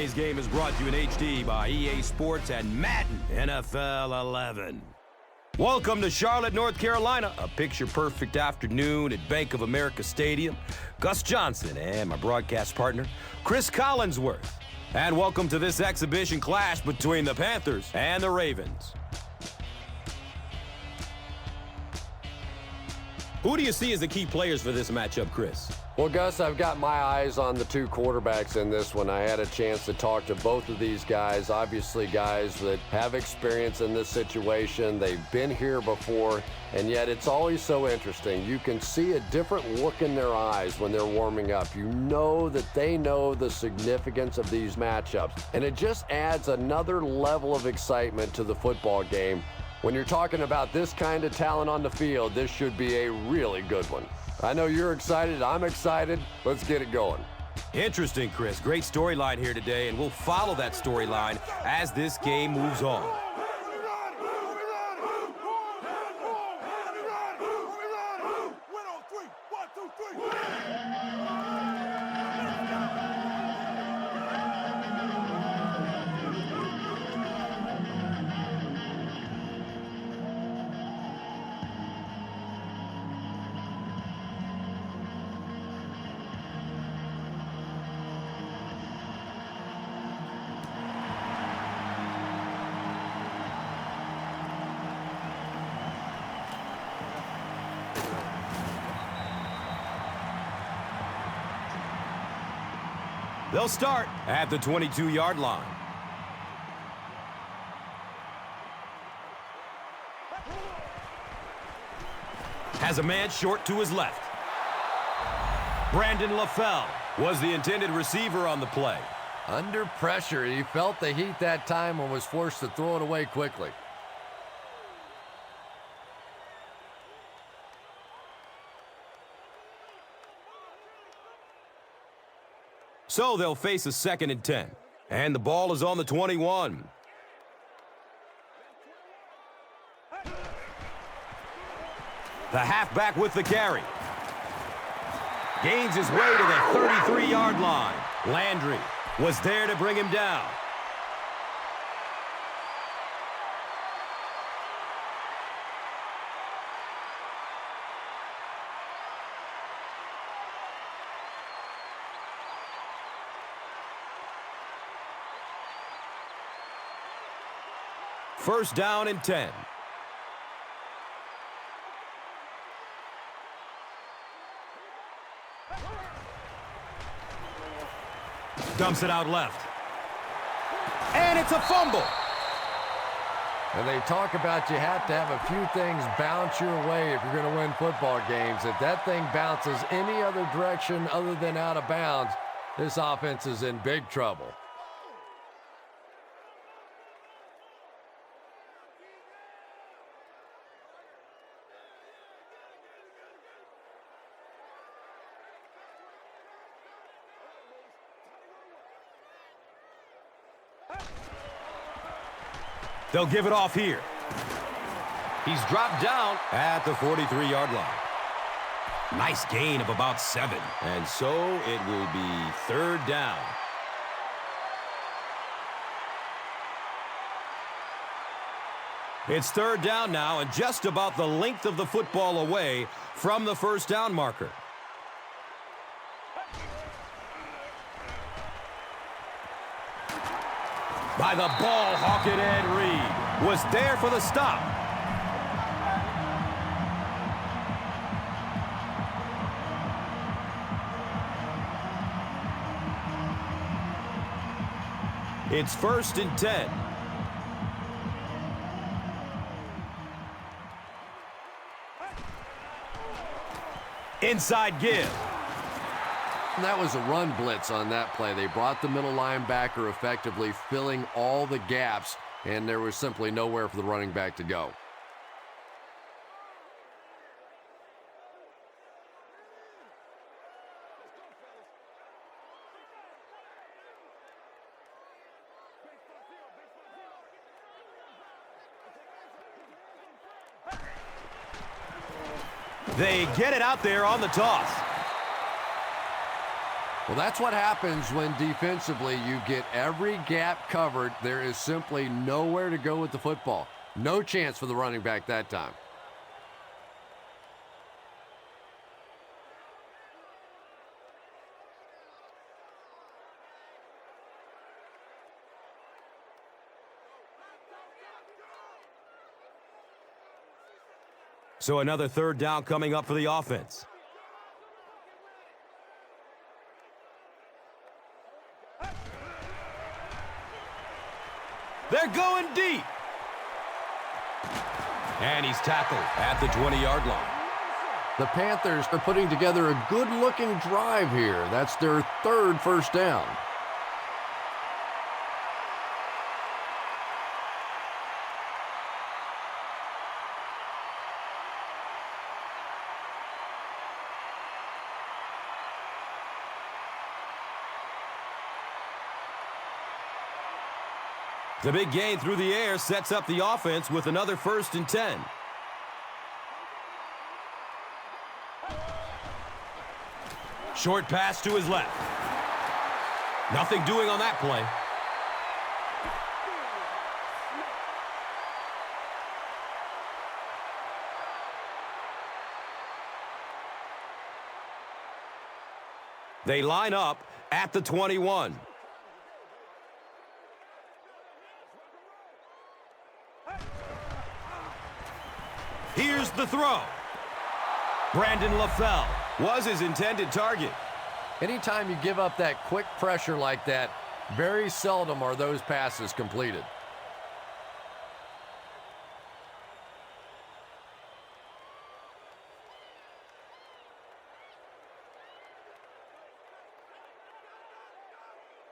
Today's game is brought to you in HD by EA Sports and Madden NFL 11. Welcome to Charlotte, North Carolina, a picture-perfect afternoon at Bank of America Stadium. Gus Johnson and my broadcast partner, Chris Collinsworth. And welcome to this exhibition clash between the Panthers and the Ravens. Who do you see as the key players for this matchup, Chris? Well, Gus, I've got my eyes on the two quarterbacks in this one. I had a chance to talk to both of these guys, obviously guys that have experience in this situation. They've been here before, and yet it's always so interesting. You can see a different look in their eyes when they're warming up. You know that they know the significance of these matchups, and it just adds another level of excitement to the football game. When you're talking about this kind of talent on the field, this should be a really good one. I know you're excited. I'm excited. Let's get it going. Interesting, Chris. Great storyline here today, and we'll follow that storyline as this game moves on. They'll start at the 22-yard line. Has a man short to his left. Brandon LaFell was the intended receiver on the play. Under pressure, he felt the heat that time and was forced to throw it away quickly. So they'll face a 2nd and 10. And the ball is on the 21. The halfback with the carry. Gains his way to the 33-yard line. Landry was there to bring him down. First down and 10. Dumps it out left. And it's a fumble. And they talk about you have to have a few things bounce your way if you're going to win football games. If that thing bounces any other direction other than out of bounds, this offense is in big trouble. They'll give it off here. He's dropped down at the 43-yard line. Nice gain of about 7. And so it will be 3rd down. It's 3rd down now and just about the length of the football away from the first down marker. By the ball hawking Ed Reed was there for the stop. It's 1st and 10. Inside give. That was a run blitz on that play. They brought the middle linebacker effectively filling all the gaps, and there was simply nowhere for the running back to go. They get it out there on the toss. Well, that's what happens when defensively you get every gap covered. There is simply nowhere to go with the football. No chance for the running back that time. So another third down coming up for the offense. They're going deep. And he's tackled at the 20-yard line. The Panthers are putting together a good-looking drive here. That's their third first down. The big gain through the air sets up the offense with another 1st and 10. Short pass to his left. Nothing doing on that play. They line up at the 21. Here's the throw. Brandon LaFell was his intended target. Anytime you give up that quick pressure like that, very seldom are those passes completed.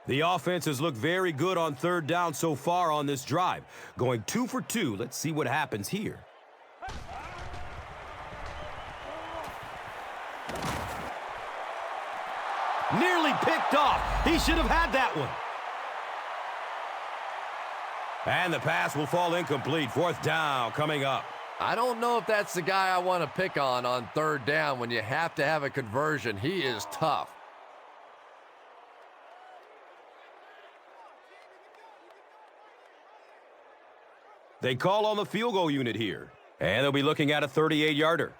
The offense has looked very good on third down so far on this drive. Going 2 for 2. Let's see what happens here. Nearly picked off. He should have had that one. And the pass will fall incomplete. 4th down coming up. I don't know if that's the guy I want to pick on third down when you have to have a conversion. He is tough. They call on the field goal unit here. And they'll be looking at a 38-yarder.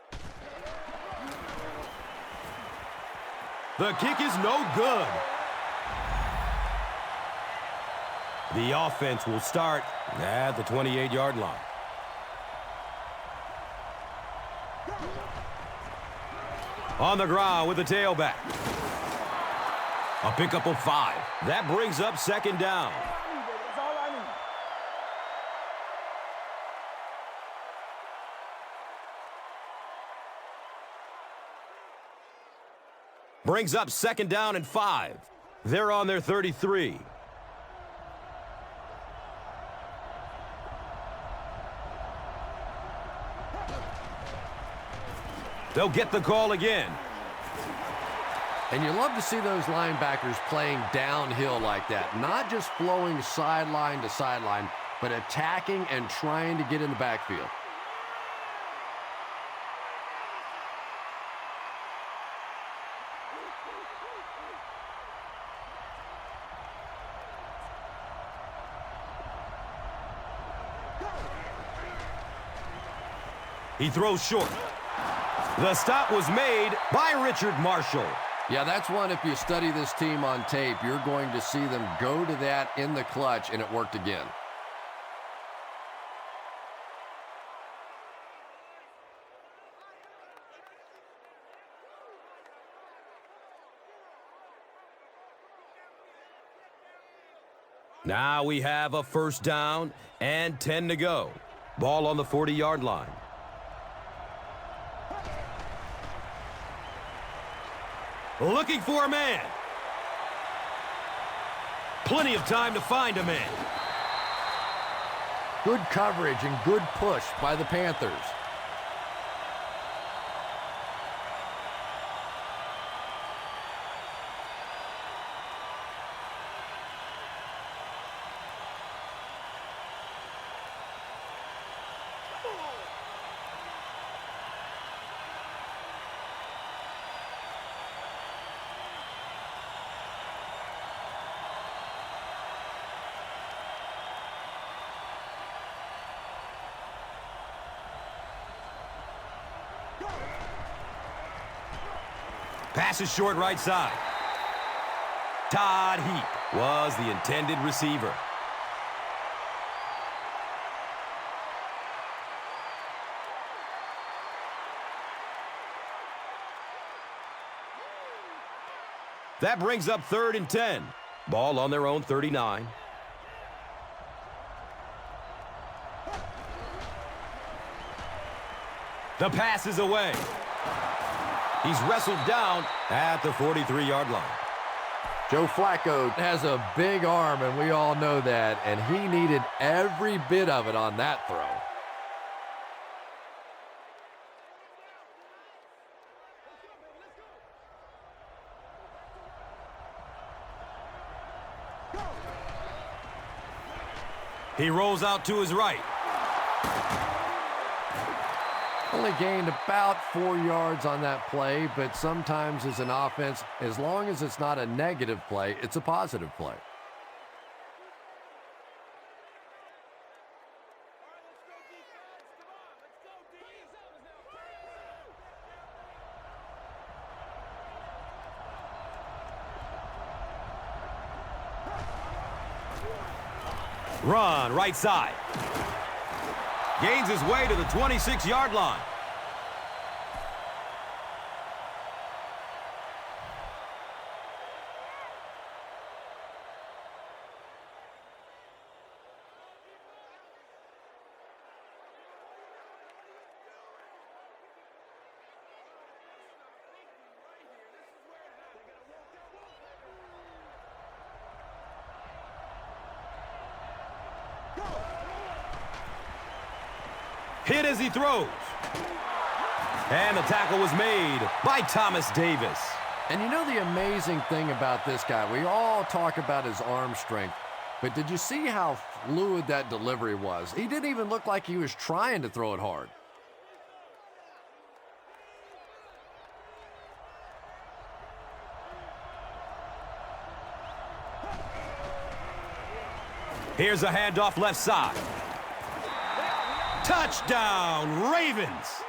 The kick is no good. The offense will start at the 28-yard line. On the ground with the tailback. A pickup of 5. That brings up 2nd down. Brings up 2nd down and 5. They're on their 33. They'll get the call again. And you love to see those linebackers playing downhill like that. Not just flowing sideline to sideline, but attacking and trying to get in the backfield. He throws short. The stop was made by Richard Marshall. Yeah, that's one, if you study this team on tape, you're going to see them go to that in the clutch, and it worked again. Now we have a 1st down and 10 to go. Ball on the 40-yard line. Looking for a man. Plenty of time to find a man. Good coverage and good push by the Panthers. Passes short right side. Todd Heap was the intended receiver. That brings up 3rd and 10. Ball on their own 39. The pass is away. He's wrestled down at the 43-yard line. Joe Flacco has a big arm, and we all know that, and he needed every bit of it on that throw. He rolls out to his right. Only gained about 4 yards on that play, but sometimes as an offense, as long as it's not a negative play, it's a positive play. Run, right side. Gains his way to the 26-yard line. Hit as he throws. And the tackle was made by Thomas Davis. And you know the amazing thing about this guy, we all talk about his arm strength, but did you see how fluid that delivery was? He didn't even look like he was trying to throw it hard. Here's a handoff left side. Touchdown, Ravens!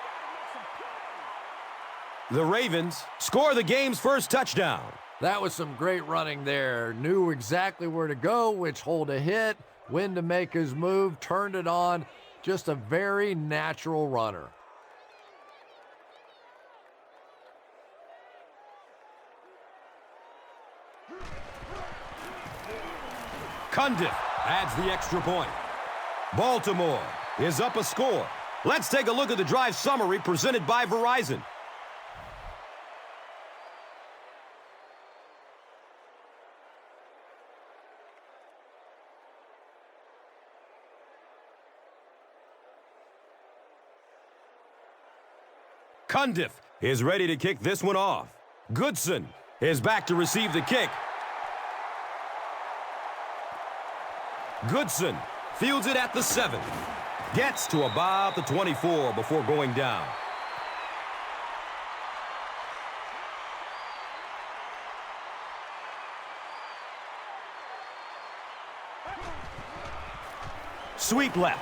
The Ravens score the game's first touchdown. That was some great running there. Knew exactly where to go, which hole to hit, when to make his move, turned it on. Just a very natural runner. Cundiff adds the extra point. Baltimore is up a score. Let's take a look at the drive summary presented by Verizon. Cundiff is ready to kick this one off. Goodson is back to receive the kick. Goodson fields it at the 7. Gets to about the 24 before going down. Sweep left.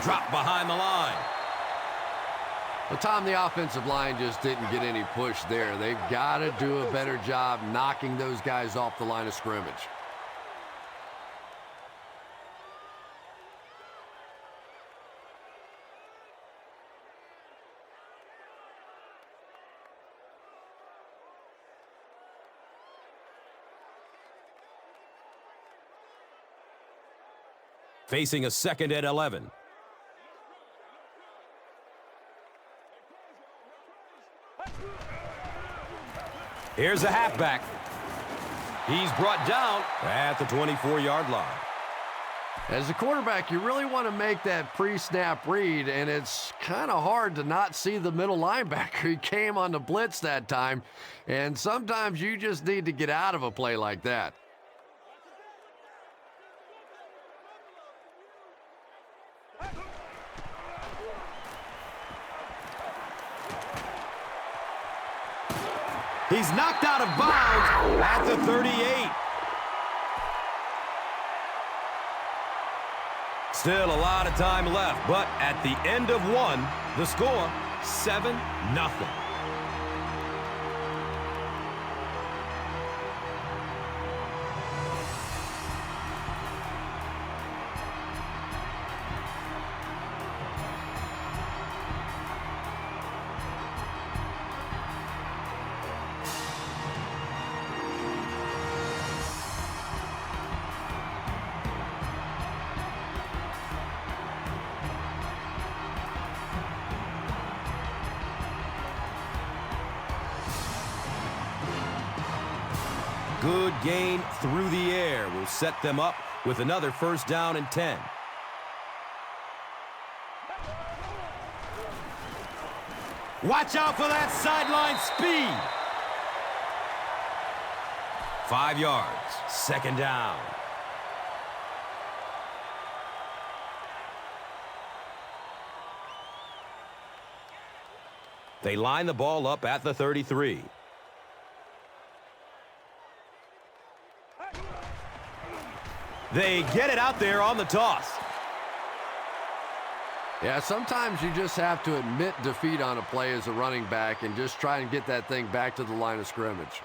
Drop behind the line. Well, Tom, the offensive line just didn't get any push there. They've got to do a better job knocking those guys off the line of scrimmage. Facing a 2nd and 11. Here's a halfback. He's brought down at the 24-yard line. As a quarterback, you really want to make that pre-snap read, and it's kind of hard to not see the middle linebacker. He came on the blitz that time, and sometimes you just need to get out of a play like that. He's knocked out of bounds at the 38. Still a lot of time left, but at the end of one, the score, 7-0. good gain through the air will set them up with another first down and 10. Watch out for that sideline speed. 5 yards, second down. They line the ball up at the 33. They get it out there on the toss. Yeah, sometimes you just have to admit defeat on a play as a running back and just try and get that thing back to the line of scrimmage.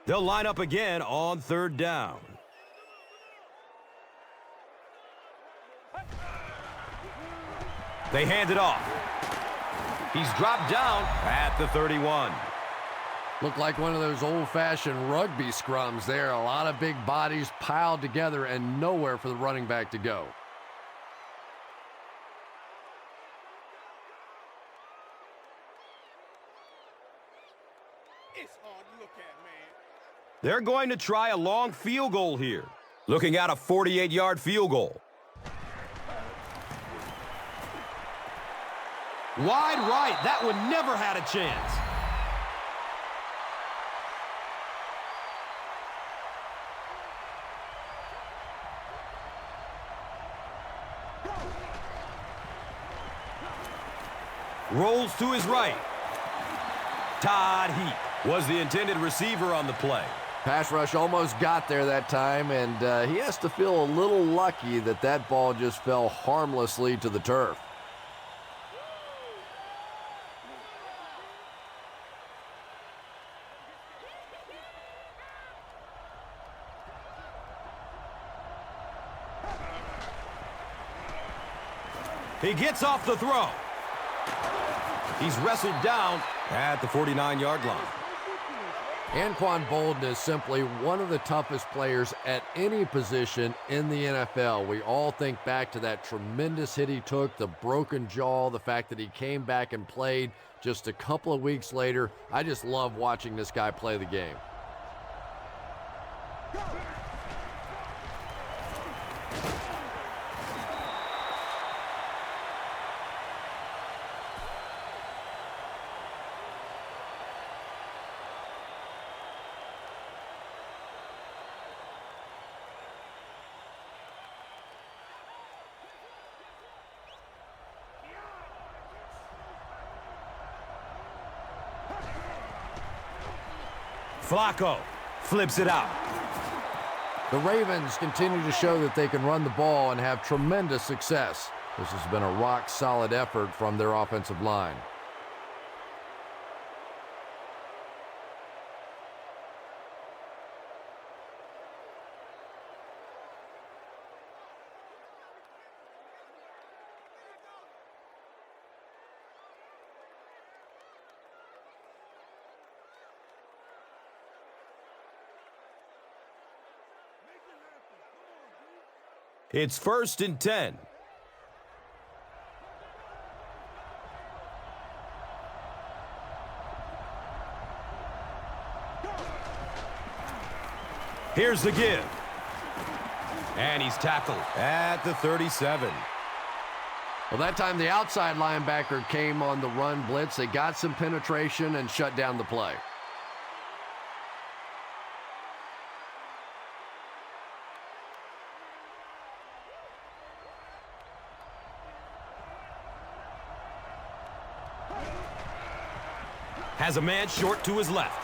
They'll line up again on third down. They hand it off. He's dropped down at the 31. Looked like one of those old-fashioned rugby scrums there. A lot of big bodies piled together and nowhere for the running back to go. It's hard to look at, man. They're going to try a long field goal here. Looking at a 48-yard field goal. Wide right. That one never had a chance. Rolls to his right. Todd Heap was the intended receiver on the play. Pass rush almost got there that time, and he has to feel a little lucky that that ball just fell harmlessly to the turf. He gets off the throw. He's wrestled down at the 49-yard line. Anquan Boldin is simply one of the toughest players at any position in the NFL. We all think back to that tremendous hit he took, the broken jaw, the fact that he came back and played just a couple of weeks later. I just love watching this guy play the game. Flacco flips it out. The Ravens continue to show that they can run the ball and have tremendous success. This has been a rock-solid effort from their offensive line. It's 1st and 10. Here's the give. And he's tackled at the 37. Well, that time the outside linebacker came on the run blitz. They got some penetration and shut down the play. Has a man short to his left.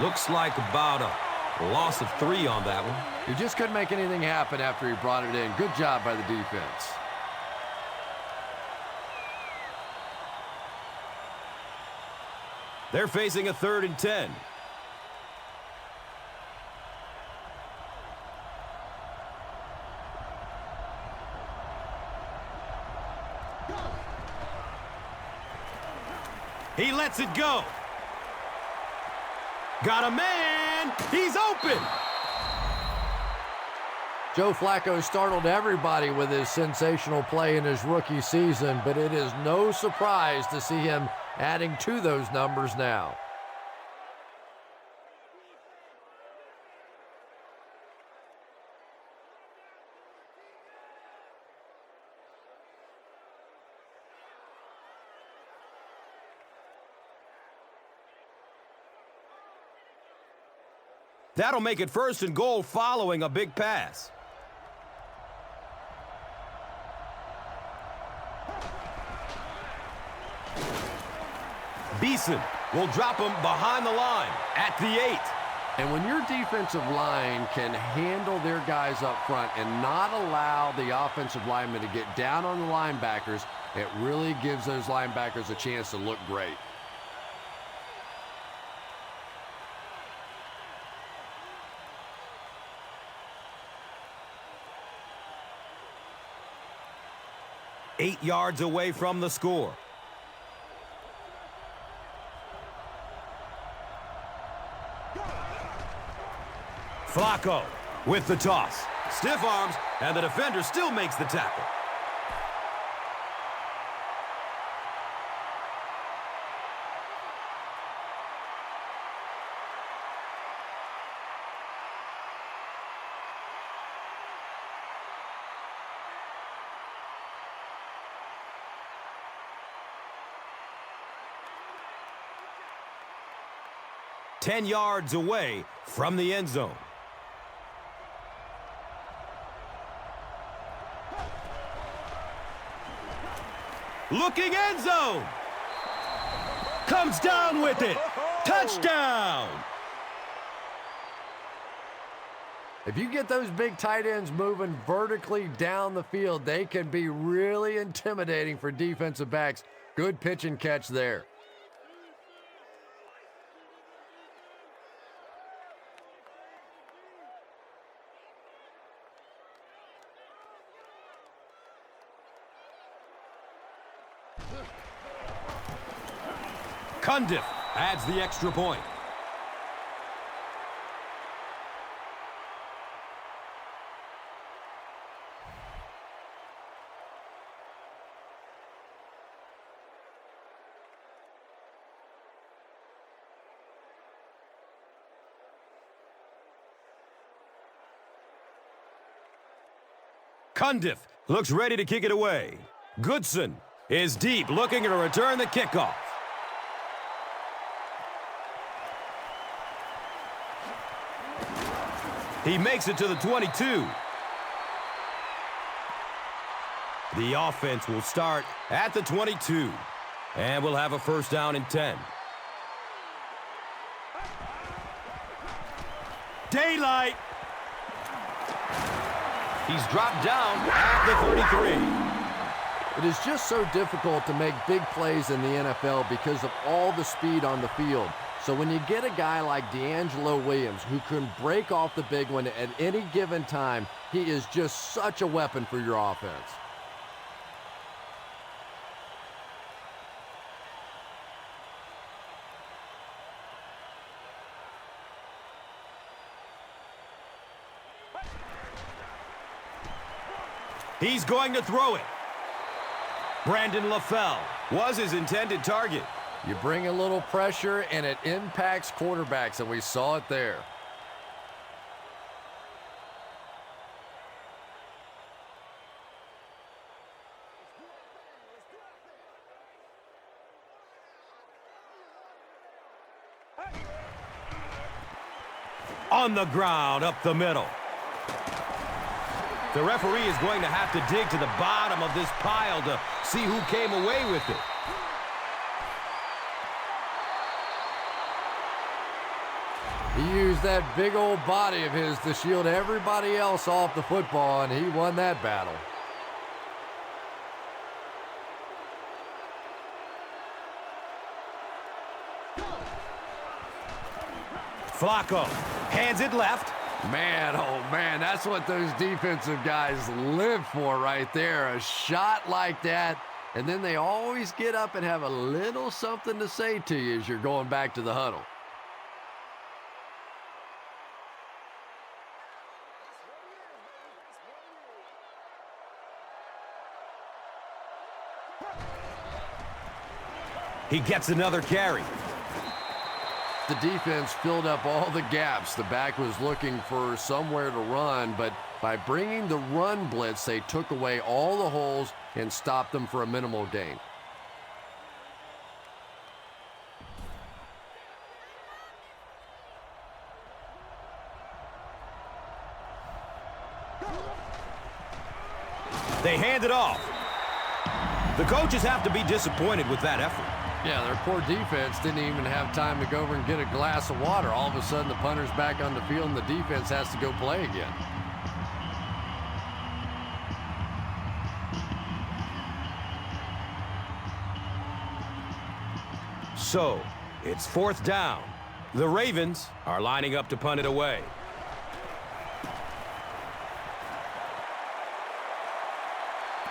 Looks like about a loss of 3 on that one. He just couldn't make anything happen after he brought it in. Good job by the defense. They're facing a 3rd and 10. He lets it go. Got a man. He's open. Joe Flacco startled everybody with his sensational play in his rookie season, but it is no surprise to see him adding to those numbers now. That'll make it 1st and goal following a big pass. Beeson will drop him behind the line at the 8. And when your defensive line can handle their guys up front and not allow the offensive linemen to get down on the linebackers, it really gives those linebackers a chance to look great. Eight yards away from the score. Flacco with the toss. Stiff arms, and the defender still makes the tackle. Ten yards away from the end zone. Looking end zone. Comes down with it. Touchdown. If you get those big tight ends moving vertically down the field, they can be really intimidating for defensive backs. Good pitch and catch there. Cundiff adds the extra point. Cundiff looks ready to kick it away. Goodson is deep, looking to return the kickoff. He makes it to the 22. The offense will start at the 22. And we'll have a 1st down and 10. Daylight. He's dropped down at the 33. It is just so difficult to make big plays in the NFL because of all the speed on the field. So when you get a guy like D'Angelo Williams who can break off the big one at any given time, he is just such a weapon for your offense. He's going to throw it. Brandon LaFell was his intended target. You bring a little pressure, and it impacts quarterbacks, and we saw it there. On the ground, up the middle. The referee is going to have to dig to the bottom of this pile to see who came away with it. He used that big old body of his to shield everybody else off the football, and he won that battle. Flacco hands it left. Man, oh man, that's what those defensive guys live for right there. A shot like that, and then they always get up and have a little something to say to you as you're going back to the huddle. He gets another carry. The defense filled up all the gaps. The back was looking for somewhere to run, but by bringing the run blitz, they took away all the holes and stopped them for a minimal gain. They hand it off. The coaches have to be disappointed with that effort. Yeah, their poor defense didn't even have time to go over and get a glass of water. All of a sudden, the punter's back on the field, and the defense has to go play again. So, it's 4th down. The Ravens are lining up to punt it away.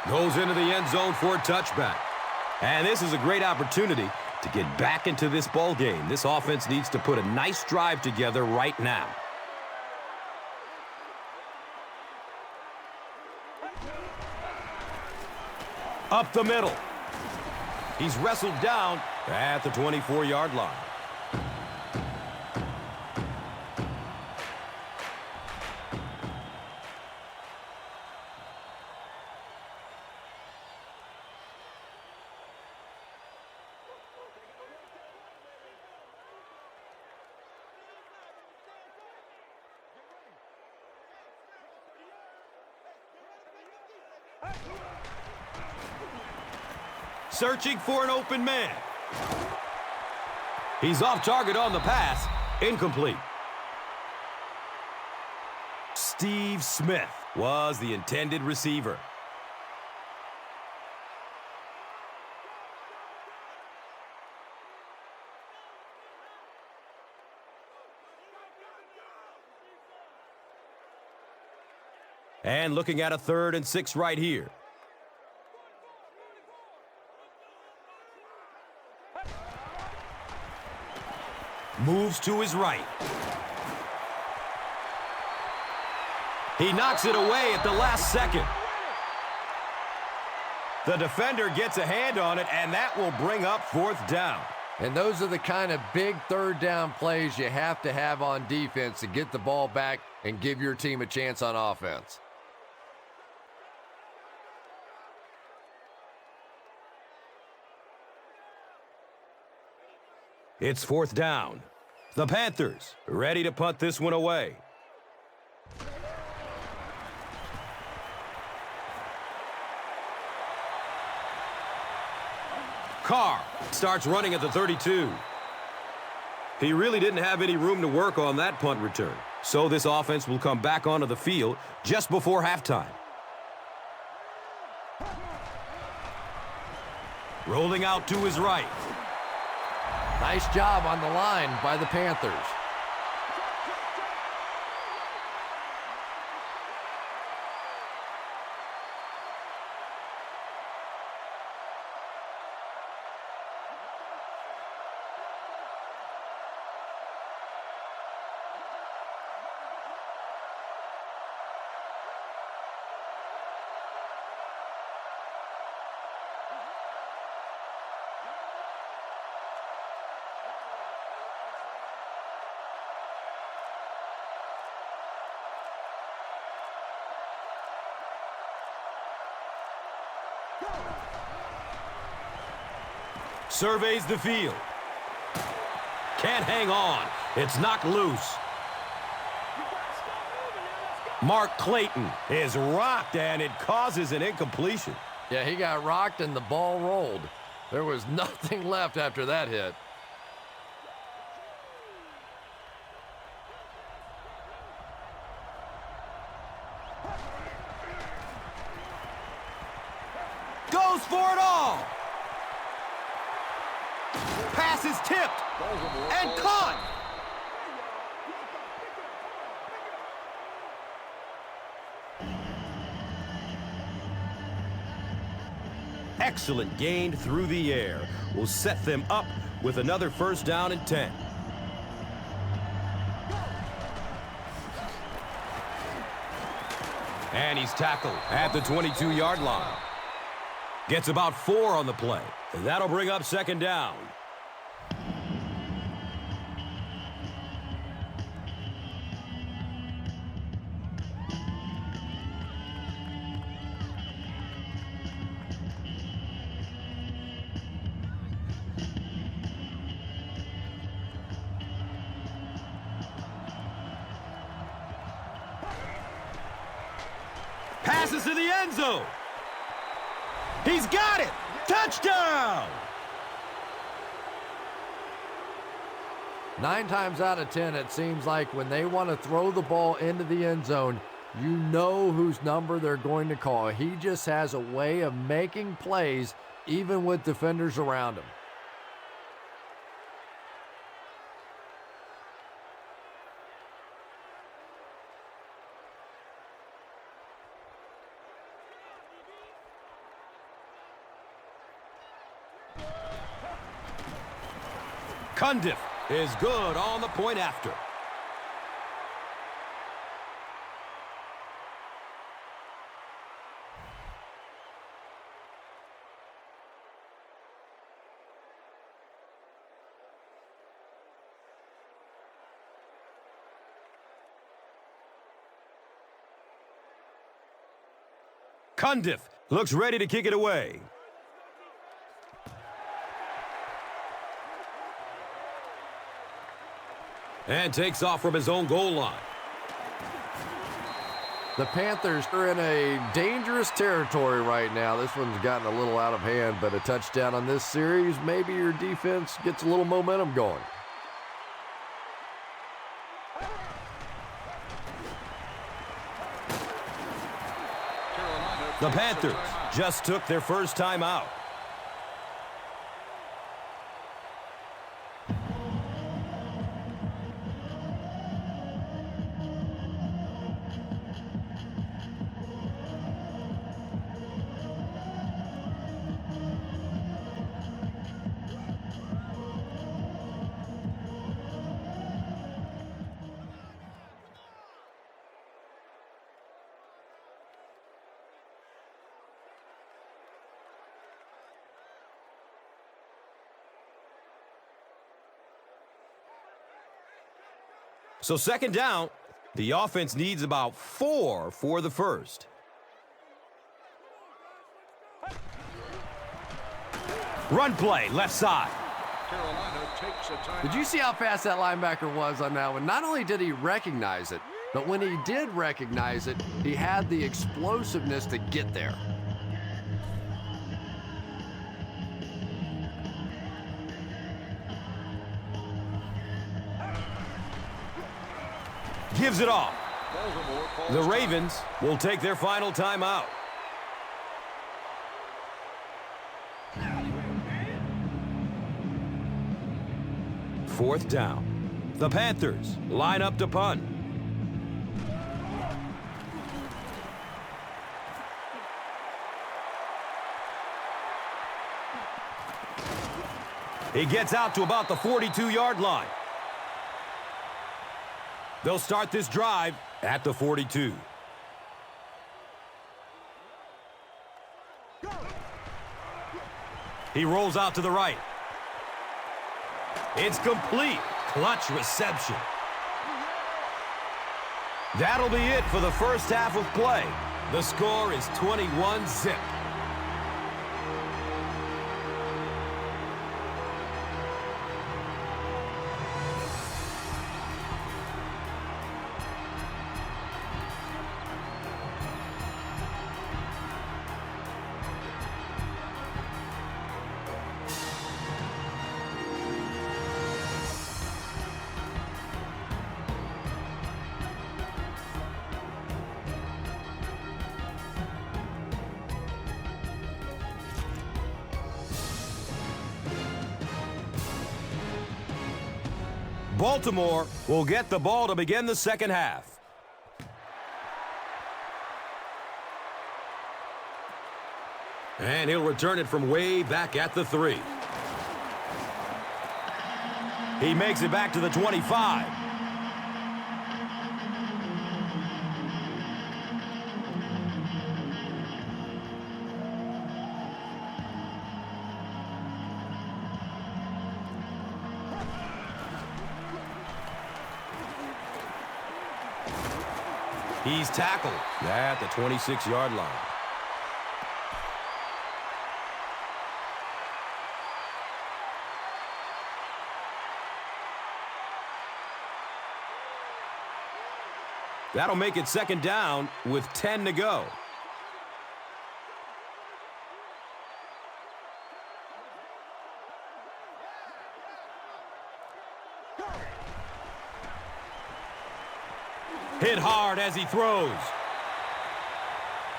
Goes into the end zone for a touchback. And this is a great opportunity to get back into this ball game. This offense needs to put a nice drive together right now. Up the middle. He's wrestled down at the 24-yard line. Searching for an open man. He's off target on the pass. Incomplete. Steve Smith was the intended receiver. And looking at a 3rd and 6 right here. Moves to his right. He knocks it away at the last second. The defender gets a hand on it, and that will bring up 4th down. And those are the kind of big 3rd down plays you have to have on defense to get the ball back and give your team a chance on offense. It's 4th down. The Panthers ready to punt this one away. Carr starts running at the 32. He really didn't have any room to work on that punt return. So this offense will come back onto the field just before halftime. Rolling out to his right. Nice job on the line by the Panthers. Surveys the field. Can't hang on. It's knocked loose. Mark Clayton is rocked, and it causes an incompletion. Yeah, he got rocked and the ball rolled. There was nothing left after that hit. Goes for it all. Pass is tipped and caught. Excellent gain through the air will set them up with another 1st down and 10. And he's tackled at the 22-yard line. Gets about 4 on the play. And that'll bring up second down. Passes to the end zone. He's got it. Touchdown! 9 times out of 10, it seems like when they want to throw the ball into the end zone, you know whose number they're going to call. He just has a way of making plays even with defenders around him. Cundiff is good on the point after. Cundiff looks ready to kick it away. And takes off from his own goal line. The Panthers are in a dangerous territory right now. This one's gotten a little out of hand, but a touchdown on this series, maybe your defense gets a little momentum going. The Panthers just took their first time out. So second down, the offense needs about 4 for the first. Run play, left side. Did you see how fast that linebacker was on that one? Not only did he recognize it, but when he did recognize it, he had the explosiveness to get there. Gives it off. The Ravens will take their final timeout. Fourth down. The Panthers line up to punt. He gets out to about the 42-yard line. They'll start this drive at the 42. He rolls out to the right. It's complete. Clutch reception. That'll be it for the first half of play. The score is 21-zip. Baltimore will get the ball to begin the second half. And he'll return it from way back at the 3. He makes it back to the 25. He's tackled at the 26-yard line. That'll make it second down with 10 to go. Hit hard as he throws.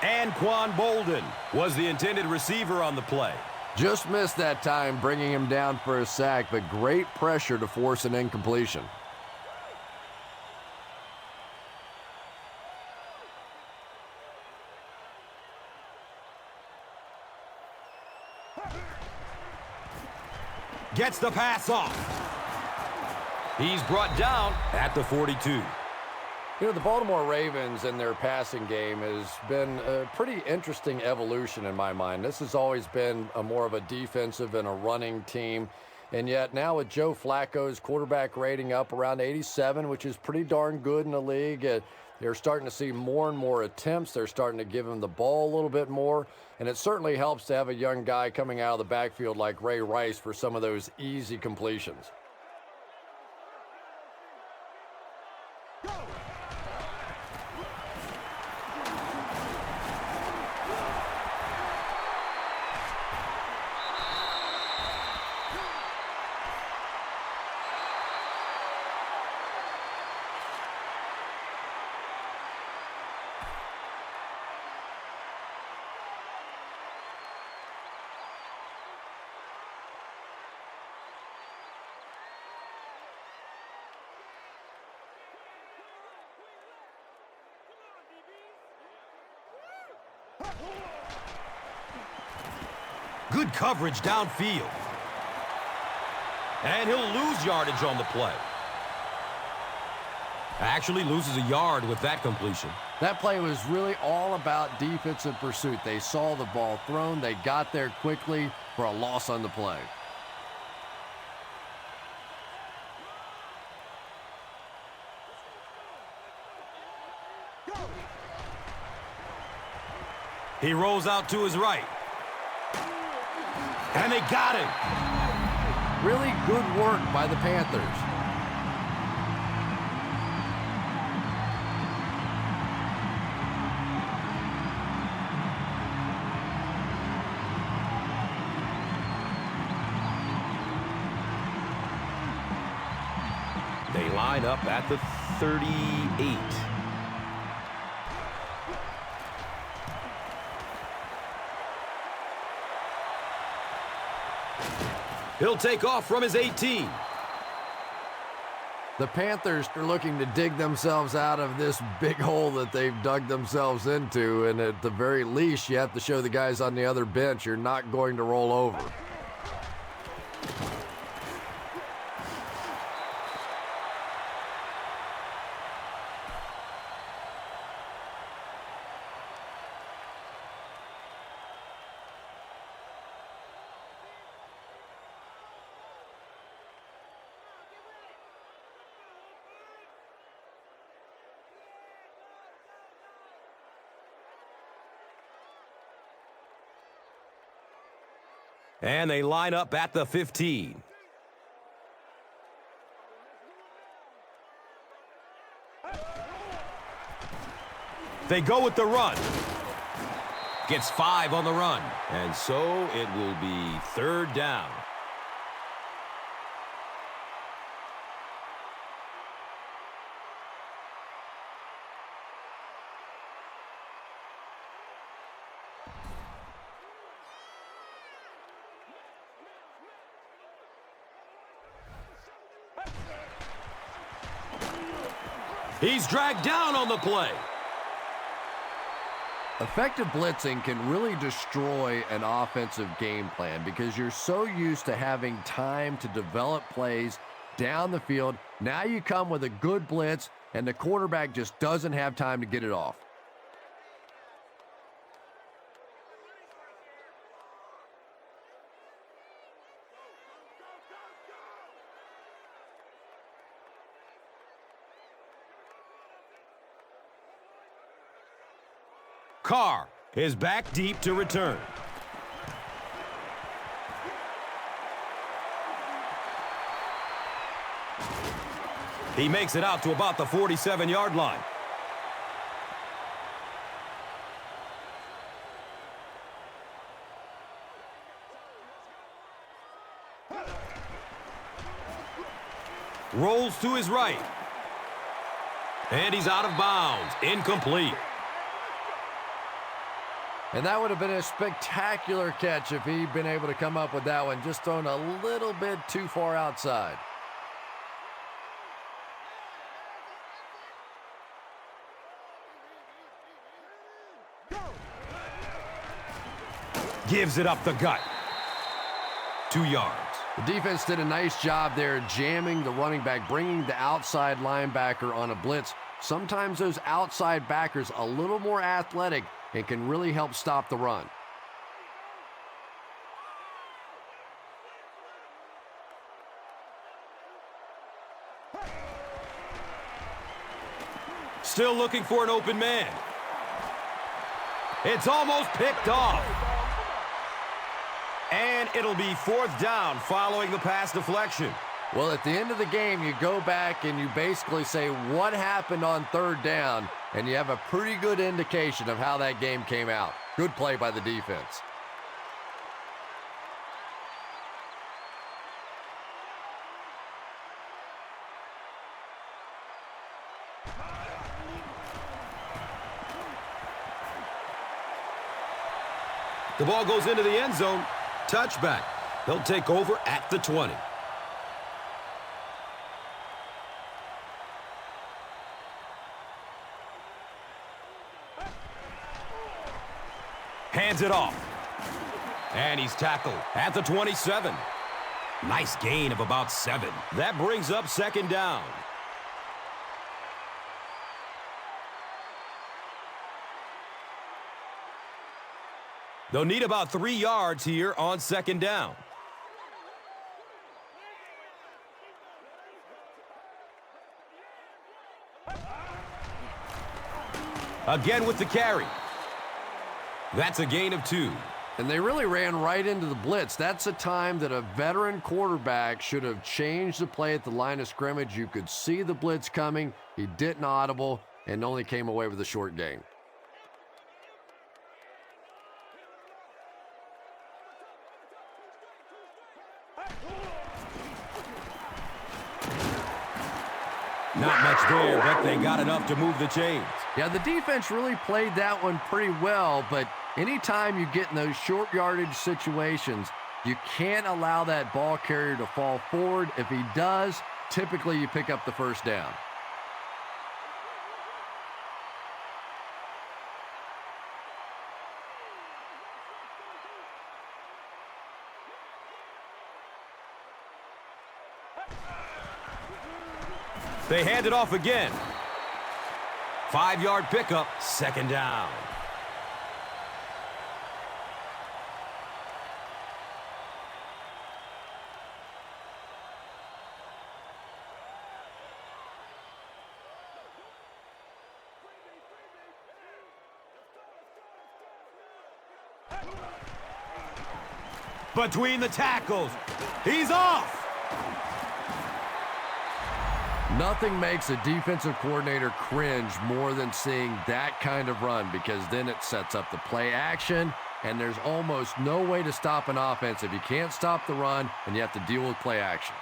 Anquan Bolden was the intended receiver on the play. Just missed that time, bringing him down for a sack, but great pressure to force an incompletion. Gets the pass off. He's brought down at the 42. You know, the Baltimore Ravens and their passing game has been a pretty interesting evolution in my mind. This has always been more of a defensive and a running team. And yet now with Joe Flacco's quarterback rating up around 87, which is pretty darn good in the league, they're starting to see more and more attempts. They're starting to give him the ball a little bit more. And it certainly helps to have a young guy coming out of the backfield like Ray Rice for some of those easy completions. Good coverage downfield. And he'll lose yardage on the play. Actually loses a yard with that completion. That play was really all about defensive pursuit. They saw the ball thrown. They got there quickly for a loss on the play. He rolls out to his right. And they got him. Really good work by the Panthers. They line up at the 38. He'll take off from his 18. The Panthers are looking to dig themselves out of this big hole that they've dug themselves into, and at the very least, you have to show the guys on the other bench you're not going to roll over. And they line up at the 15. They go with the run. Gets 5 on the run. And so it will be third down. He's dragged down on the play. Effective blitzing can really destroy an offensive game plan because you're so used to having time to develop plays down the field. Now you come with a good blitz, and the quarterback just doesn't have time to get it off. Carr is back deep to return. He makes it out to about the 47-yard line. Rolls to his right. And he's out of bounds. Incomplete. And that would have been a spectacular catch if he'd been able to come up with that one. Just thrown a little bit too far outside. Gives it up the gut. 2 yards. The defense did a nice job there jamming the running back, bringing the outside linebacker on a blitz. Sometimes those outside backers a little more athletic and can really help stop the run. Still looking for an open man. It's almost picked off. And it'll be 4th down following the pass deflection. Well, at the end of the game, you go back and you basically say what happened on 3rd down, and you have a pretty good indication of how that game came out. Good play by the defense. The ball goes into the end zone. Touchback. They'll take over at the 20. Hands it off. And he's tackled at the 27. Nice gain of about 7. That brings up 2nd down. They'll need about 3 yards here on 2nd down. Again with the carry. That's a gain of 2. And they really ran right into the blitz. That's a time that a veteran quarterback should have changed the play at the line of scrimmage. You could see the blitz coming. He didn't audible and only came away with a short gain. Not much there, but they got enough to move the chains. Yeah, the defense really played that one pretty well, but anytime you get in those short yardage situations, you can't allow that ball carrier to fall forward. If he does, typically you pick up the 1st down. They hand it off again. 5-yard pickup, 2nd down. Between the tackles, he's off. Nothing makes a defensive coordinator cringe more than seeing that kind of run, because then it sets up the play action, and there's almost no way to stop an offense if you can't stop the run and you have to deal with play action.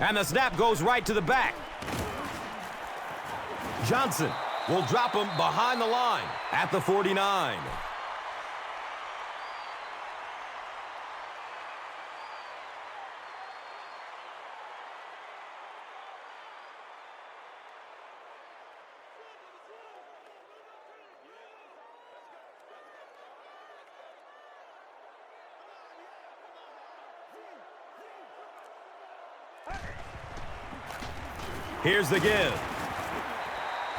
And the snap goes right to the back. Johnson will drop him behind the line at the 49. Here's the give.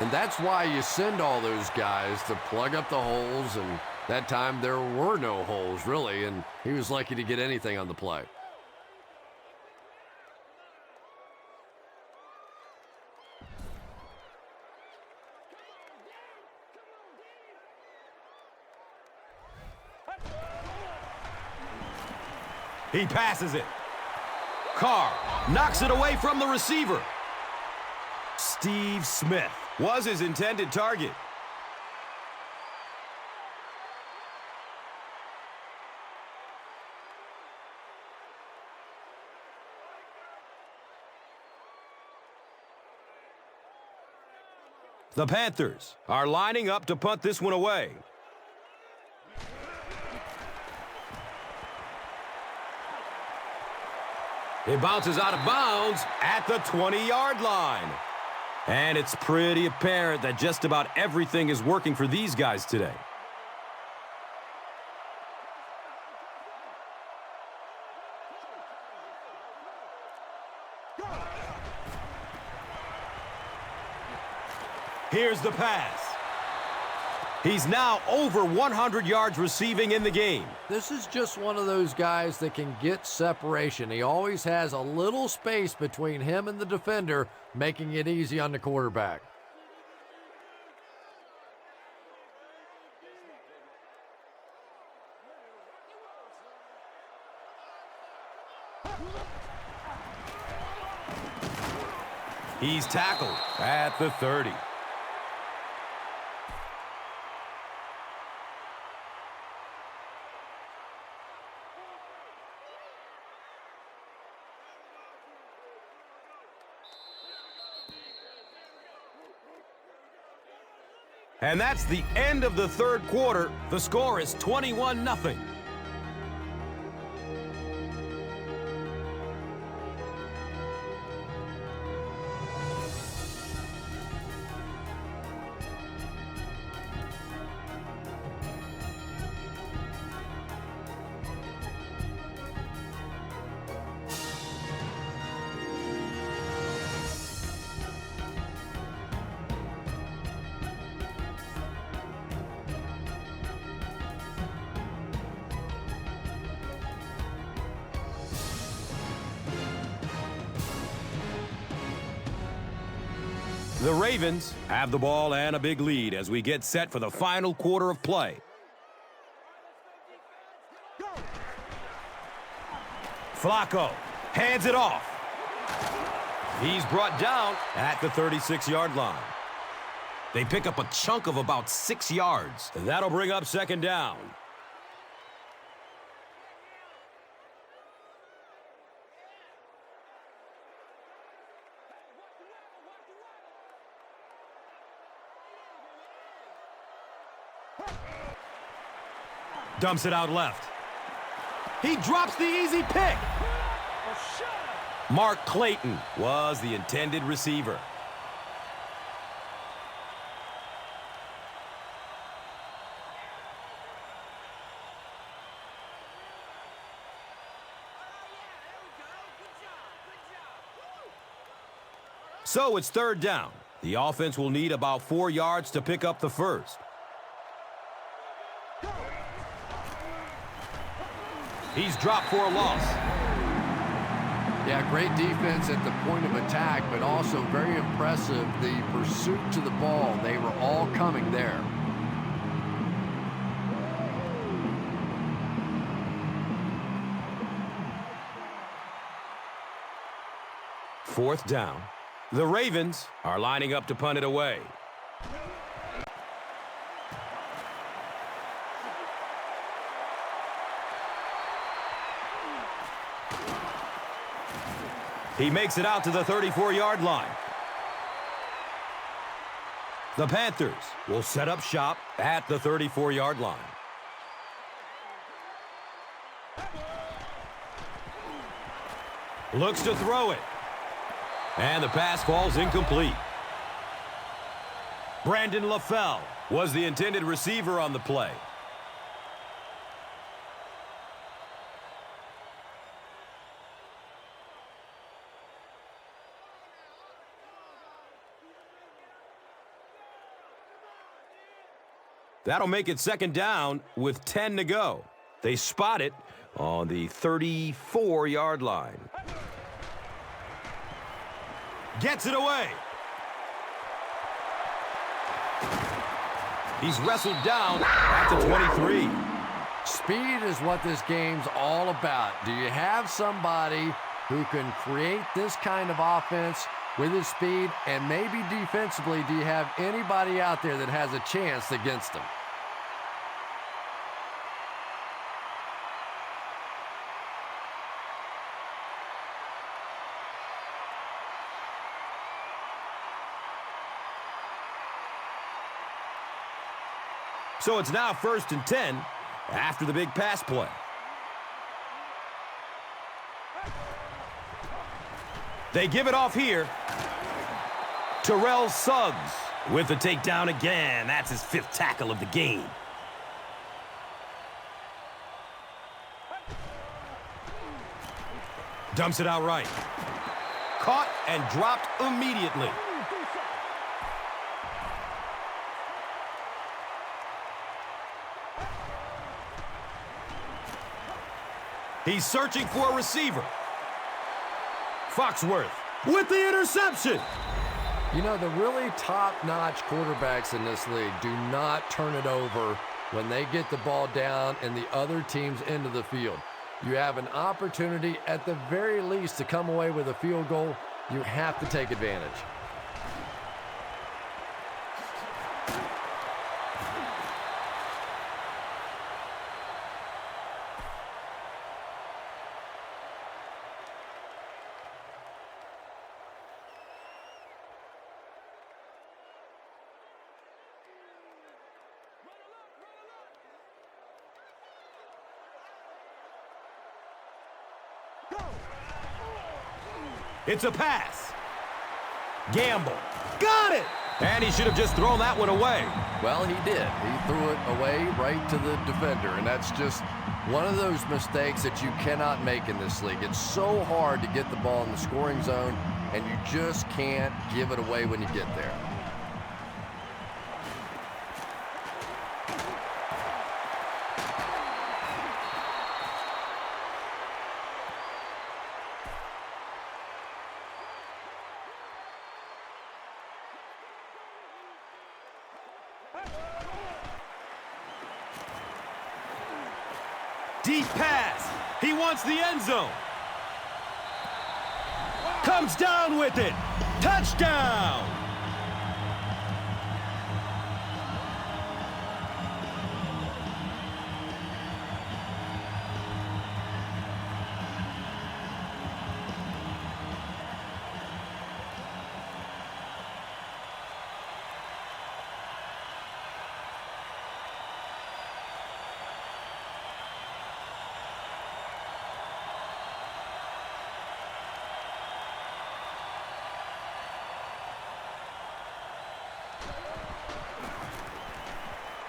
And that's why you send all those guys to plug up the holes, and that time there were no holes, really, and he was lucky to get anything on the play. He passes it. Carr knocks it away from the receiver. Steve Smith was his intended target. The Panthers are lining up to punt this one away. It bounces out of bounds at the 20-yard line. And it's pretty apparent that just about everything is working for these guys today. Here's the pass. He's now over 100 yards receiving in the game. This is just one of those guys that can get separation. He always has a little space between him and the defender, making it easy on the quarterback. He's tackled at the 30. And that's the end of the third quarter. The score is 21-0. The Ravens have the ball and a big lead as we get set for the final quarter of play. Flacco hands it off. He's brought down at the 36-yard line. They pick up a chunk of about 6 yards. That'll bring up second down. Dumps it out left. He drops the easy pick. Mark Clayton was the intended receiver. So it's third down. The offense will need about 4 yards to pick up the first. He's dropped for a loss. Yeah, great defense at the point of attack, but also very impressive, the pursuit to the ball. They were all coming there. Fourth down. The Ravens are lining up to punt it away. He makes it out to the 34-yard line. The Panthers will set up shop at the 34-yard line. Looks to throw it. And the pass falls incomplete. Brandon LaFell was the intended receiver on the play. That'll make it second down with 10 to go. They spot it on the 34-yard line. Gets it away. He's wrestled down at the 23. Speed is what this game's all about. Do you have somebody who can create this kind of offense with his speed? And maybe defensively, do you have anybody out there that has a chance against him? So it's now 1st and 10 after the big pass play. They give it off here. Terrell Suggs with the takedown again. That's his 5th tackle of the game. Dumps it out right. Caught and dropped immediately. He's searching for a receiver. Foxworth with the interception. You know, the really top-notch quarterbacks in this league do not turn it over when they get the ball down and the other team's into the field. You have an opportunity at the very least to come away with a field goal. You have to take advantage. It's a pass. Gamble. Got it! And he should have just thrown that one away. Well, he did. He threw it away right to the defender, and that's just one of those mistakes that you cannot make in this league. It's so hard to get the ball in the scoring zone, and you just can't give it away when you get there. Deep pass. He wants the end zone. Comes down with it. Touchdown.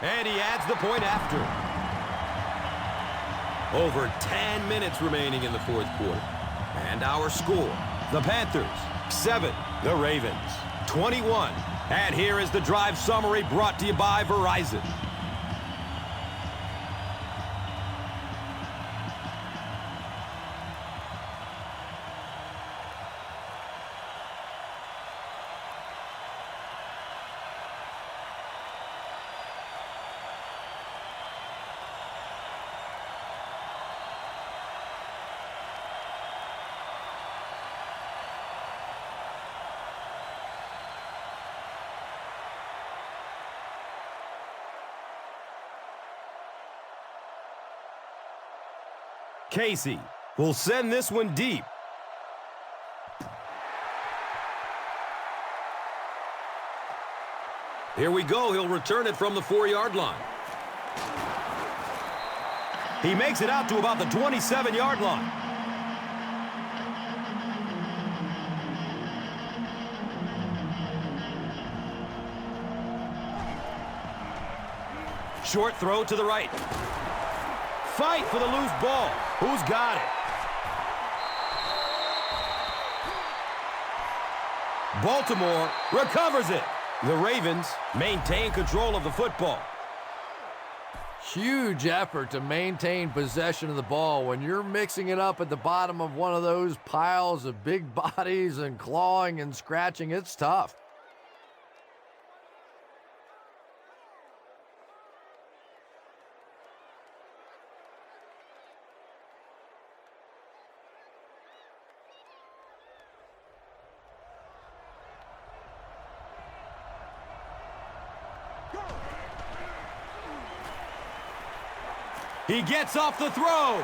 And he adds the point after. Over 10 minutes remaining in the 4th quarter. And our score, the Panthers 7, the Ravens 21. And here is the drive summary brought to you by Verizon. Casey will send this one deep. Here we go. He'll return it from the 4-yard line. He makes it out to about the 27-yard line. Short throw to the right. Fight for the loose ball. Who's got it? Baltimore recovers it. The Ravens maintain control of the football. Huge effort to maintain possession of the ball. When you're mixing it up at the bottom of one of those piles of big bodies and clawing and scratching, it's tough. He gets off the throw.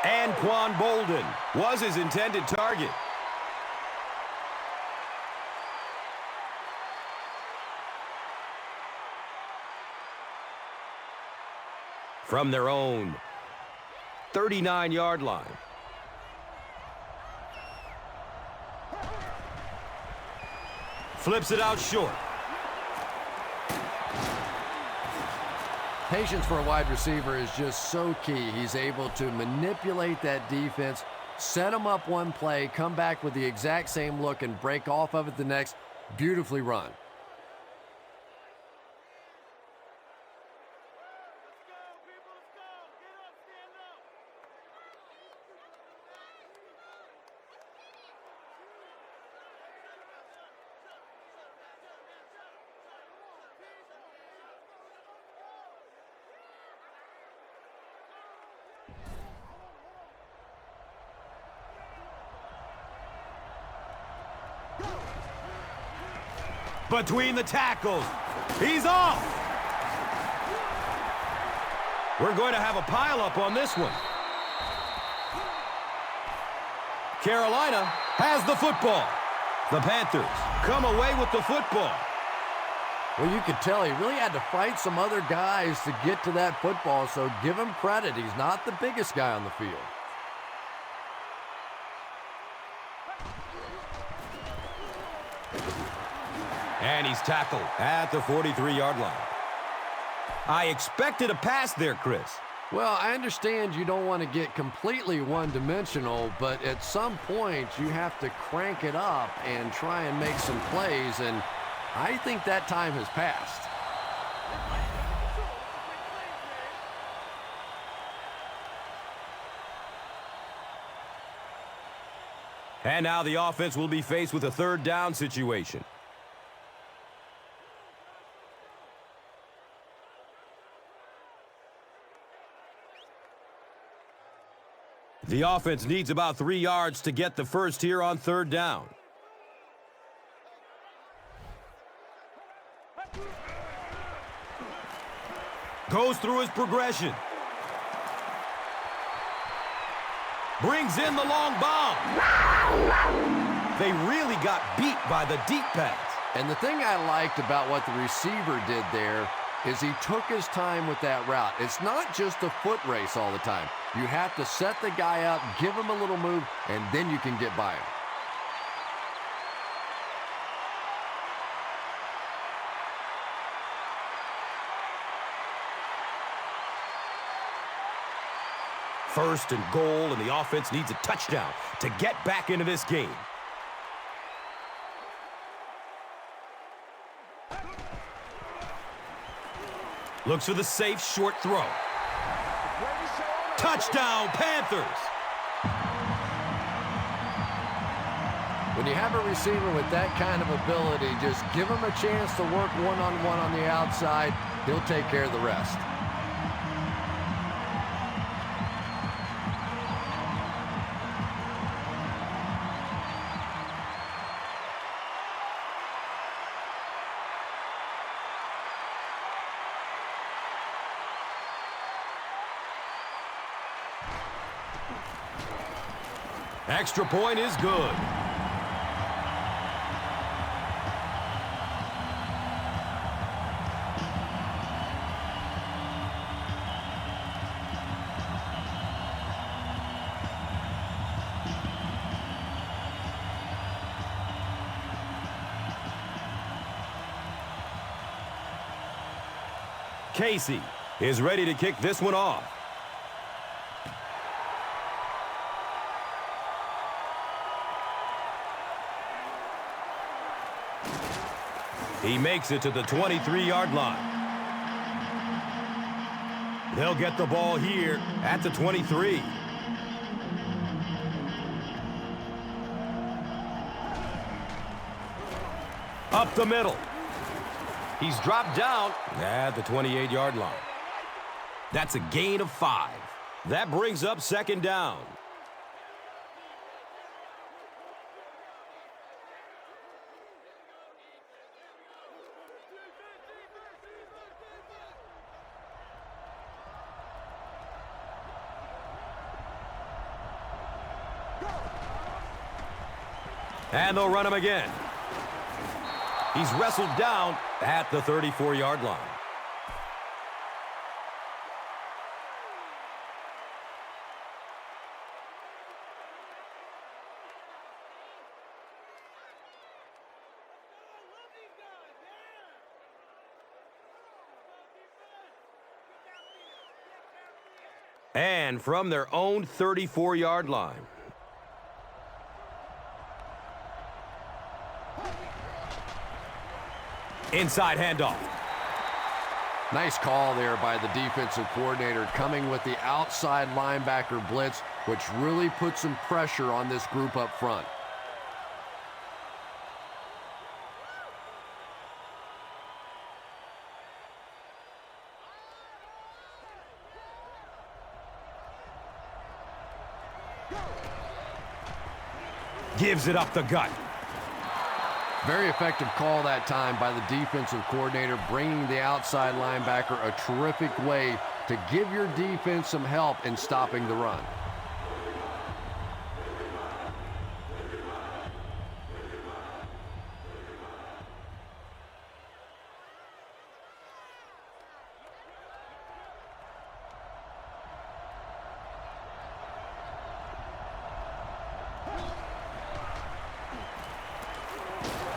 Anquan Bolden was his intended target. From their own 39-yard line. Flips it out short. Patience for a wide receiver is just so key. He's able to manipulate that defense, set them up one play, come back with the exact same look, and break off of it the next. Beautifully run. Between the tackles. He's off. We're going to have a pileup on this one. Carolina has the football. The Panthers come away with the football. Well, you could tell he really had to fight some other guys to get to that football, so give him credit. He's not the biggest guy on the field. And he's tackled at the 43-yard line. I expected a pass there, Chris. Well, I understand you don't want to get completely one-dimensional, but at some point you have to crank it up and try and make some plays, and I think that time has passed. And now the offense will be faced with a third down situation. The offense needs about 3 yards to get the first here on third down. Goes through his progression. Brings in the long bomb. They really got beat by the deep pass. And the thing I liked about what the receiver did there is he took his time with that route. It's not just a foot race all the time. You have to set the guy up, give him a little move, and then you can get by him. First and goal, and the offense needs a touchdown to get back into this game. Looks for the safe short throw. Touchdown, Panthers! When you have a receiver with that kind of ability, just give him a chance to work one-on-one on the outside. He'll take care of the rest. Extra point is good. Casey is ready to kick this one off. He makes it to the 23-yard line. They'll get the ball here at the 23. Up the middle. He's dropped down at the 28-yard line. That's a gain of 5. That brings up second down. And they'll run him again. He's wrestled down at the 34-yard line. And from their own 34-yard line. Inside handoff. Nice call there by the defensive coordinator, coming with the outside linebacker blitz, which really put some pressure on this group up front. Gives it up the gut. Very effective call that time by the defensive coordinator, bringing the outside linebacker a terrific way to give your defense some help in stopping the run.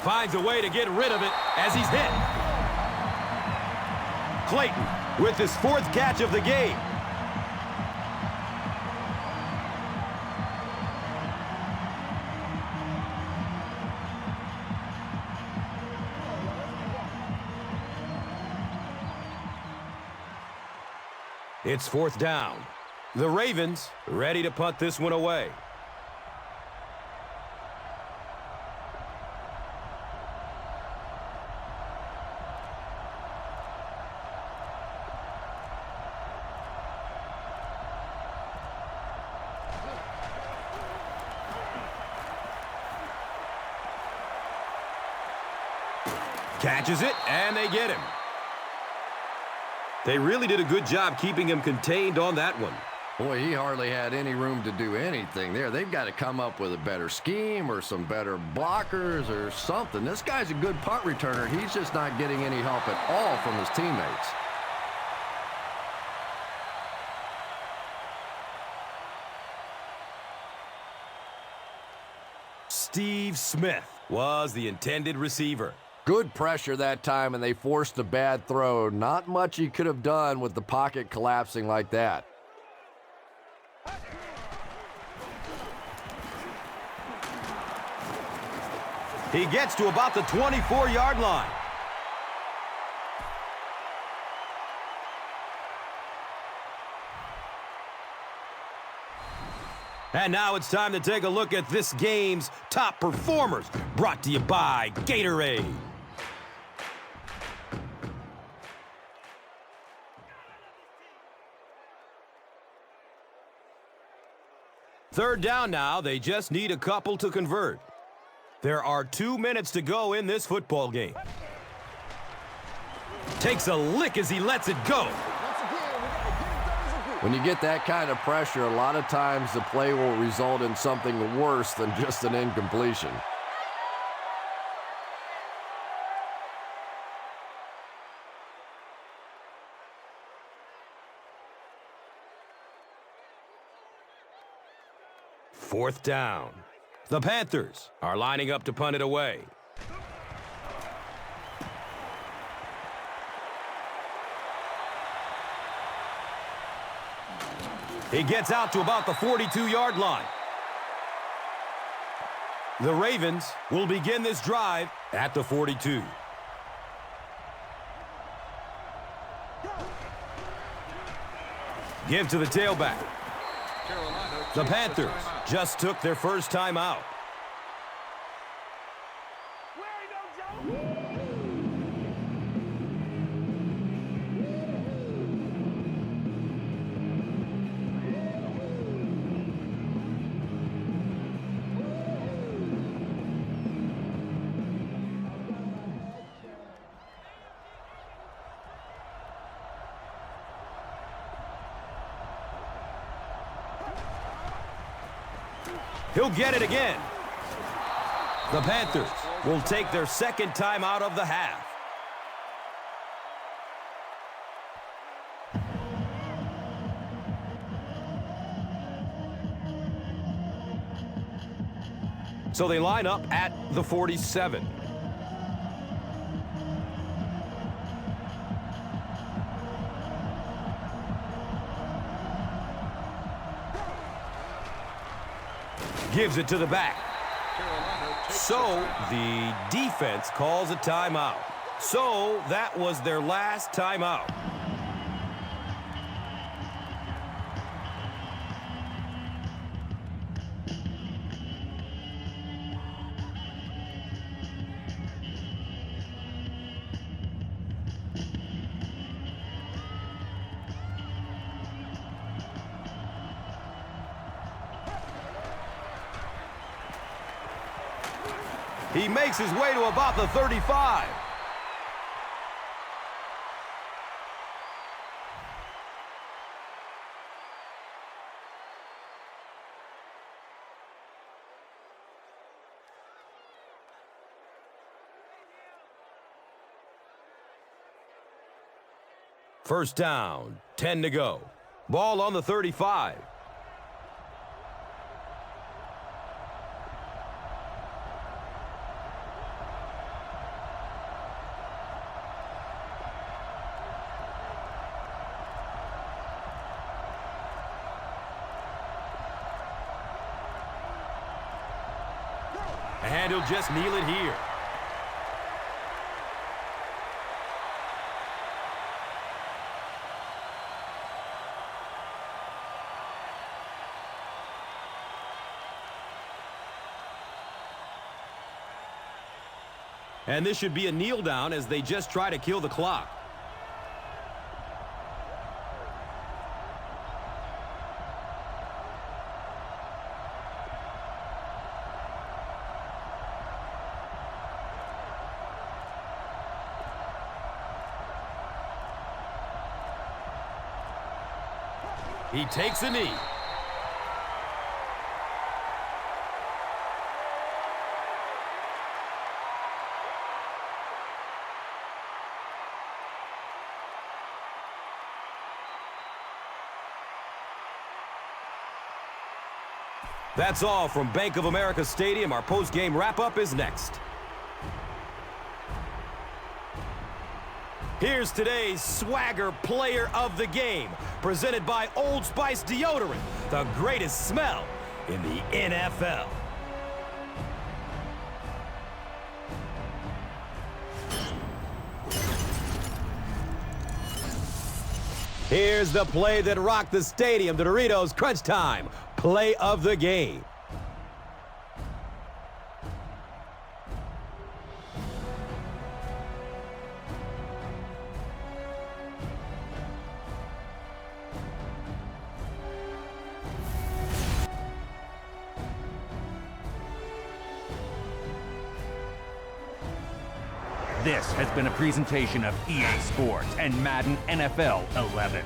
Finds a way to get rid of it as he's hit. Clayton with his 4th catch of the game. It's 4th down. The Ravens ready to punt this one away. Catches it, and they get him. They really did a good job keeping him contained on that one. Boy, he hardly had any room to do anything there. They've got to come up with a better scheme or some better blockers or something. This guy's a good punt returner. He's just not getting any help at all from his teammates. Steve Smith was the intended receiver. Good pressure that time, and they forced a bad throw. Not much he could have done with the pocket collapsing like that. He gets to about the 24-yard line. And now it's time to take a look at this game's top performers, brought to you by Gatorade. Third down now. They just need a couple to convert. There are 2 minutes to go in this football game. Takes a lick as he lets it go. When you get that kind of pressure, a lot of times the play will result in something worse than just an incompletion. Fourth down. The Panthers are lining up to punt it away. He gets out to about the 42-yard line. The Ravens will begin this drive at the 42. Give to the tailback. The Panthers just took their first time out. He'll get it again. The Panthers will take their second time out of the half. So they line up at the 47. Gives it to the back. So the defense calls a timeout. So that was their last timeout. He makes his way to about the 35. First down, 10 to go. Ball on the 35. And he'll just kneel it here. And this should be a kneel down as they just try to kill the clock. He takes a knee. That's all from Bank of America Stadium. Our post-game wrap-up is next. Here's today's Swagger Player of the Game, presented by Old Spice Deodorant, the greatest smell in the NFL. Here's the play that rocked the stadium, the Doritos Crunch Time Play of the Game. This has been a presentation of EA Sports and Madden NFL 11.